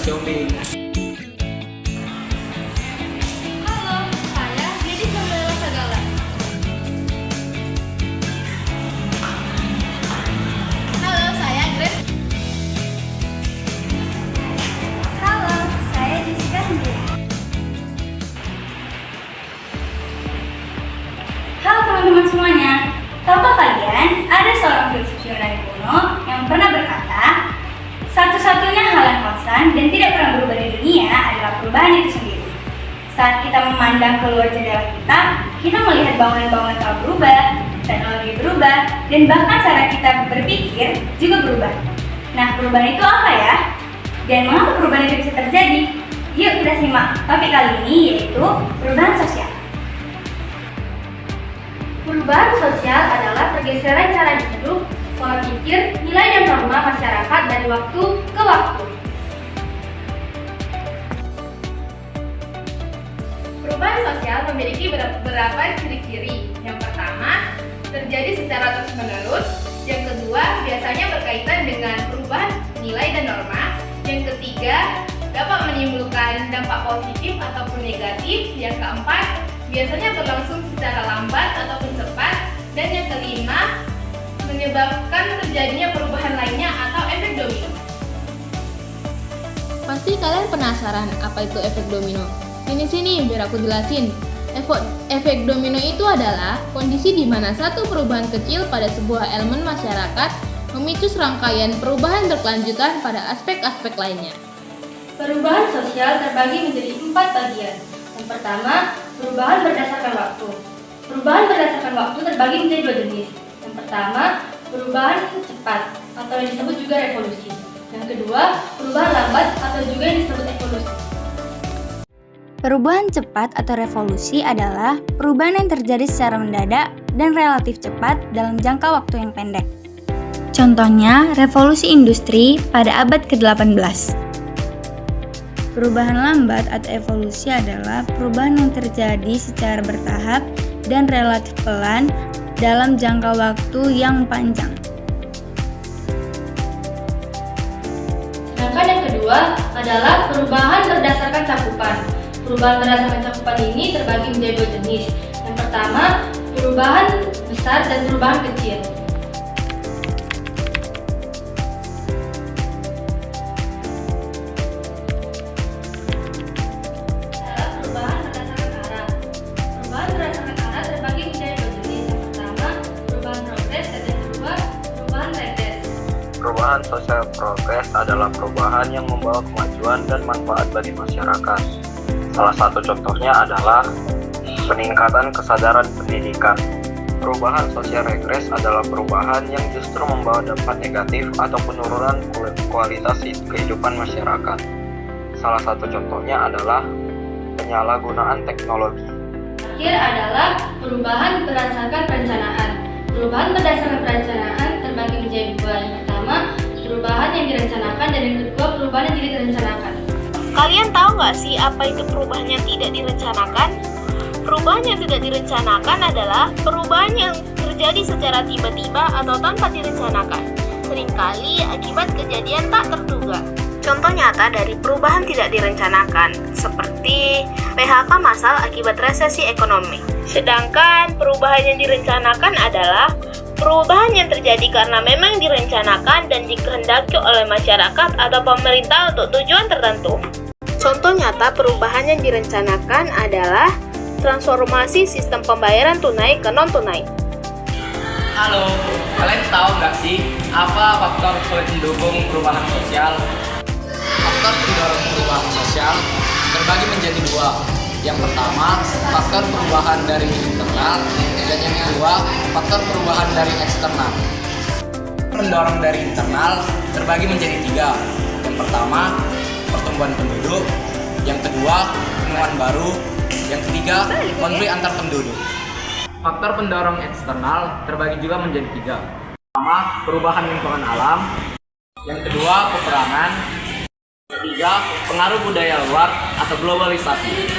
Xiaomi. Halo, saya Gadis Nabila Sagala. Halo, saya Grace. Halo, saya Jessica sendiri. Halo teman-teman semuanya. Tahukah kalian ada seorang filsuf Yunani kuno yang pernah berkata, satu-satunya hal yang konstan dan tidak pernah berubah di dunia adalah perubahan itu sendiri. Saat kita memandang keluar jendela kita melihat bangunan-bangunan telah berubah, teknologi berubah, dan bahkan cara kita berpikir juga berubah. Nah, perubahan itu apa ya? Dan mengapa perubahan itu bisa terjadi? Yuk kita simak topik kali ini, yaitu perubahan sosial. Perubahan sosial adalah pergeseran cara hidup, pola pikir, nilai dan norma masyarakat dari waktu ke waktu. Perubahan sosial memiliki beberapa ciri-ciri. Yang pertama, terjadi secara terus-menerus. Yang kedua, biasanya berkaitan dengan perubahan nilai dan norma. Yang ketiga, dapat menimbulkan dampak positif ataupun negatif. Yang keempat, biasanya berlangsung secara lambat ataupun cepat. Dan yang kelima, menyebabkan terjadinya perubahan lainnya atau efek domino. Pasti kalian penasaran apa itu efek domino? Sini biar aku jelasin. Efek domino itu adalah kondisi di mana satu perubahan kecil pada sebuah elemen masyarakat memicu serangkaian perubahan berkelanjutan pada aspek-aspek lainnya. Perubahan sosial terbagi menjadi 4 bagian. Yang pertama, perubahan berdasarkan waktu. Perubahan berdasarkan waktu terbagi menjadi 2 jenis. Yang pertama, perubahan cepat atau yang disebut juga revolusi. Yang kedua, perubahan lambat atau juga yang disebut evolusi. Perubahan cepat atau revolusi adalah perubahan yang terjadi secara mendadak dan relatif cepat dalam jangka waktu yang pendek. Contohnya, revolusi industri pada abad ke-18. Perubahan lambat atau evolusi adalah perubahan yang terjadi secara bertahap dan relatif pelan dalam jangka waktu yang panjang. Sedangkan yang kedua adalah perubahan berdasarkan cakupan. Perubahan berdasarkan cakupan ini terbagi menjadi 2 jenis. Yang pertama, perubahan besar dan perubahan kecil. Perubahan berdasarkan arah. Perubahan berdasarkan arah terbagi menjadi 2 jenis. Yang pertama, perubahan progres dan yang kedua, perubahan regres. Perubahan sosial progres adalah perubahan yang membawa kemajuan dan manfaat bagi masyarakat. Salah satu contohnya adalah peningkatan kesadaran pendidikan. Perubahan sosial regres adalah perubahan yang justru membawa dampak negatif atau penurunan kualitas kehidupan masyarakat. Salah satu contohnya adalah penyalahgunaan teknologi. Terakhir adalah perubahan berdasarkan perencanaan. Perubahan berdasarkan perencanaan terbagi menjadi 2. Yang pertama, perubahan yang direncanakan dan yang kedua, perubahan yang tidak direncanakan. Kalian tahu nggak sih apa itu perubahan yang tidak direncanakan? Perubahan yang tidak direncanakan adalah perubahan yang terjadi secara tiba-tiba atau tanpa direncanakan, seringkali akibat kejadian tak terduga. Contoh nyata dari perubahan tidak direncanakan, seperti PHK massal akibat resesi ekonomi. Sedangkan perubahan yang direncanakan adalah perubahan yang terjadi karena memang direncanakan dan dikehendaki oleh masyarakat atau pemerintah untuk tujuan tertentu. Contoh nyata perubahan yang direncanakan adalah transformasi sistem pembayaran tunai ke non-tunai. Halo, kalian tahu nggak sih apa faktor pendukung perubahan sosial? Faktor pendorong perubahan sosial terbagi menjadi 2. Yang pertama, faktor perubahan dari internal, dan yang kedua, faktor perubahan dari eksternal. Pendorong dari internal terbagi menjadi 3. Yang pertama, pertumbuhan penduduk. Yang kedua, temuan baru. Yang ketiga, konflik antar penduduk. Faktor pendorong eksternal terbagi juga menjadi 3. Pertama, perubahan lingkungan alam. Yang kedua, peperangan. Ketiga, pengaruh budaya luar atau globalisasi.